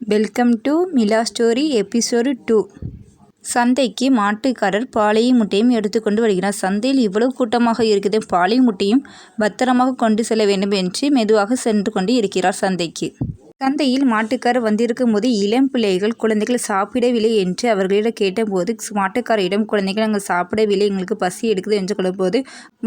Welcome to Mila story episode 2. சந்தைக்கு மாட்டுக்காரர் பாலையும் முட்டையும் எடுத்துக்கொண்டு வருகிறார். சந்தையில் இவ்வளவு கூட்டமாக இருக்குது, பாலையும் முட்டையும் பத்திரமாக கொண்டு செல்ல வேண்டும் என்று மெதுவாக சென்று கொண்டு இருக்கிறார் சந்தைக்கு. சந்தையில் மாட்டுக்காரர் வந்திருக்கும் போது இளம் பிள்ளைகள் குழந்தைகள் சாப்பிடவில்லை என்று அவர்களிடம் கேட்டபோது மாட்டுக்காரரிடம் குழந்தைகள் நாங்கள் சாப்பிடவில்லை, எங்களுக்கு பசி எடுக்குது என்று சொல்லும்போது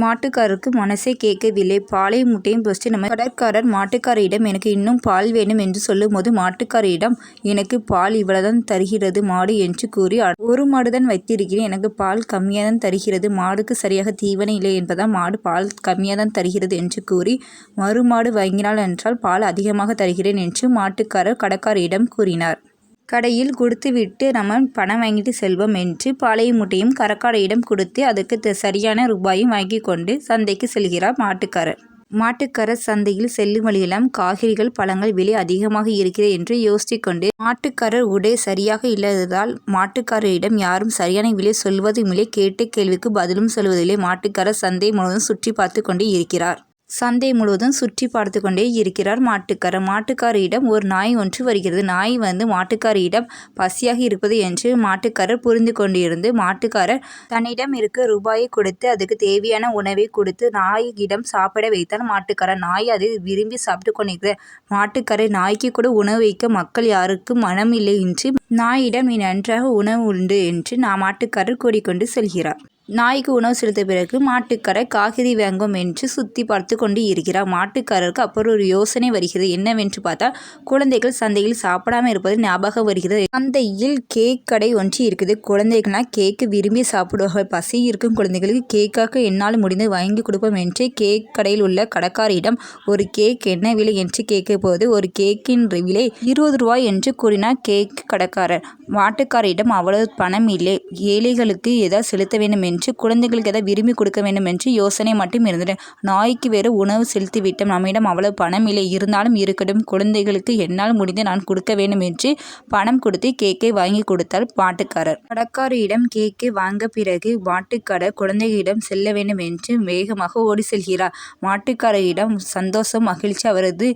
மாட்டுக்காரருக்கு மனசே கேட்கவில்லை. பாலையும் முட்டையும் ஃபஸ்ட்டு நம்ம கடற்காரர் மாட்டுக்காரரிடம் எனக்கு இன்னும் பால் வேணும் என்று சொல்லும்போது மாட்டுக்காரரிடம் எனக்கு பால் இவ்வளவுதான் தருகிறது மாடு என்று கூறி ஒரு மாடு தான் வைத்திருக்கிறேன், எனக்கு பால் கம்மியாக தான் தருகிறது, மாடுக்கு சரியாக தீவனம் இல்லை என்பதால் மாடு பால் கம்மியாக தான் தருகிறது என்று கூறி மறுமாடு வாங்கினால் என்றால் பால் அதிகமாக தருகிறேன் என்று மாட்டுக்காரர் கடைக்காரரிடம் கூறினார். கடையில் கொடுத்துவிட்டு நம்ம பணம் வாங்கிட்டு செல்வோம் என்று பாலையும் முட்டையும் கடைக்காரரிடம் கொடுத்து அதுக்கு சரியான ரூபாயும் வாங்கி கொண்டு சந்தைக்கு செல்கிறார் மாட்டுக்காரர். மாட்டுக்காரர் சந்தையில் செல்லும் வழியெல்லாம் காய்கறிகள் பழங்கள் விலை அதிகமாக இருக்கிறது என்று யோசித்துக்கொண்டு மாட்டுக்காரர் உடை சரியாக இல்லாததால் மாட்டுக்காரரிடம் யாரும் சரியான விலை சொல்வதும் இல்லை, கேட்ட கேள்விக்கு பதிலும் சொல்வதில்லை. மாட்டுக்காரர் சந்தை முழுவதும் சுற்றி பார்த்து கொண்டே இருக்கிறார். சந்தை முழுவதும் சுற்றி பார்த்து கொண்டே இருக்கிறார் மாட்டுக்காரர். மாட்டுக்காரரிடம் ஒரு நாய் ஒன்று வருகிறது. நாய் மாட்டுக்காரரிடம் பசியாக இருப்பது என்று மாட்டுக்காரர் புரிந்து கொண்டிருந்து மாட்டுக்காரர் தன்னிடம் இருக்க ரூபாயை கொடுத்து அதுக்கு தேவையான உணவை கொடுத்து நாயிடம் சாப்பிட வைத்தால் மாட்டுக்காரர். நாய் அதை விரும்பி சாப்பிட்டு கொண்டிருக்கிறது. மாட்டுக்காரர் நாய்க்கு கூட உணவு வைக்க மக்கள் யாருக்கும் மனம் இல்லை என்று நாயிடம் நீ நன்றாக உணவு உண்டு என்று மாட்டுக்காரர் கூறிக்கொண்டு செல்கிறார். நாய்க்கு உணவு செலுத்த பிறகு மாட்டுக்காரர் காய்கறி வாங்கும் என்று சுற்றி பார்த்து கொண்டு இருக்கிறார். மாட்டுக்காரருக்கு அப்புறம் ஒரு யோசனை வருகிறது. என்னவென்று பார்த்தால் குழந்தைகள் சந்தையில் சாப்பிடாமல் இருப்பது ஞாபகம் வருகிறது. சந்தையில் கேக் கடை ஒன்று இருக்குது. குழந்தைகள்லாம் கேக்கு விரும்பி சாப்பிடுவார்கள். பசி இருக்கும் குழந்தைகளுக்கு கேக்காக என்னால் முடிந்து வாங்கி கொடுப்போம் என்று கேக் கடையில் உள்ள கடைக்காரியிடம் ஒரு கேக் என்ன விலை என்று கேட்க போது ஒரு கேக்கின் விலை 20 ரூபாய் என்று கூறினார் கேக் கடைக்காரர். மாட்டுக்காரரிடம் அவ்வளவு பணம் இல்லை, ஏழைகளுக்கு ஏதாவது செலுத்த வேண்டும் என்று குழந்தைகளுக்கு எதாவது விரும்பி கொடுக்க வேண்டும் என்று யோசனை மட்டும் இருந்தது. நாய்க்கு வேறு உணவு செலுத்திவிட்டோம், நம்மிடம் அவ்வளவு பணம் இல்லை, இருந்தாலும் இருக்கட்டும், குழந்தைகளுக்கு என்னால் முடிந்து நான் கொடுக்க வேண்டும் என்று பணம் கொடுத்து கேக்கை வாங்கி கொடுத்தார் மாட்டுக்காரர். கடைக்காரியிடம் கேக்கை வாங்க பிறகு மாட்டுக்காரர் குழந்தைகளிடம் செல்ல வேண்டும் என்று வேகமாக ஓடி செல்கிறார். மாட்டுக்காரரிடம் சந்தோஷம் மகிழ்ச்சி அவரது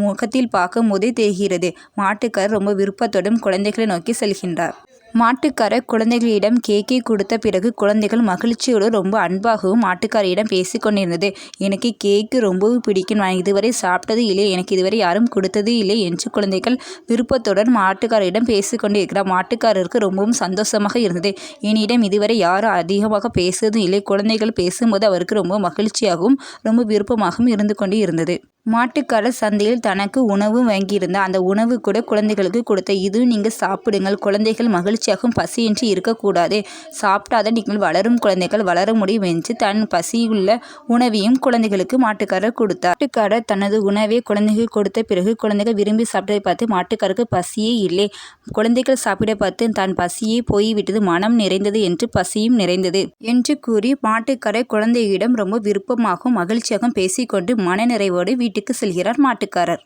முகத்தில் பார்க்கும் போதே தெரிகிறது. மாட்டுக்காரர் ரொம்ப விருப்பத்துடன் குழந்தைகளை நோக்கி செல்கின்றார். மாட்டுக்காரர் குழந்தைகளிடம் கேக்கை கொடுத்த பிறகு குழந்தைகள் மகிழ்ச்சியோடு ரொம்ப அன்பாகவும் மாட்டுக்காரியிடம் பேசிக்கொண்டிருந்தது. எனக்கு கேக்கு ரொம்பவும் பிடிக்கும், நான் இதுவரை சாப்பிட்டது இல்லை, எனக்கு இதுவரை யாரும் கொடுத்தது இல்லை என்று குழந்தைகள் விருப்பத்துடன் மாட்டுக்காரரிடம் பேசிக்கொண்டு இருக்கிறார். மாட்டுக்காரருக்கு ரொம்பவும் சந்தோஷமாக இருந்தது. என்னிடம் இதுவரை யாரும் அதிகமாக பேசுவதும் இல்லை. குழந்தைகள் பேசும்போது அவருக்கு ரொம்ப மகிழ்ச்சியாகவும் ரொம்ப விருப்பமாகவும் இருந்து கொண்டு இருந்தது. மாட்டுக்காரர் சந்தையில் தனக்கு உணவு வாங்கியிருந்தார். அந்த உணவு கூட குழந்தைகளுக்கு கொடுத்த. இது நீங்கள் சாப்பிடுங்கள், குழந்தைகள் மகிழ்ச்சியாகவும் பசியின்றி இருக்கக்கூடாது, சாப்பிட்டாதான் நீங்கள் வளரும் குழந்தைகள் வளர முடியும் என்று தன் பசியுள்ள உணவையும் குழந்தைகளுக்கு மாட்டுக்காரர் கொடுத்தார். மாட்டுக்காரர் தனது உணவை குழந்தைகள் கொடுத்த பிறகு குழந்தைகள் விரும்பி சாப்பிட்டதை பார்த்து மாட்டுக்காரருக்கு பசியே இல்லை. குழந்தைகள் சாப்பிட பார்த்து தான் பசியே போய்விட்டது, மனம் நிறைந்தது என்று பசியும் நிறைந்தது என்று கூறி மாட்டுக்காரர் குழந்தையிடம் ரொம்ப விருப்பமாகவும் மகிழ்ச்சியாகவும் பேசிக்கொண்டு மன நிறைவோடு வீட்டுக்கு செல்கிறார் மாட்டுக்காரர்.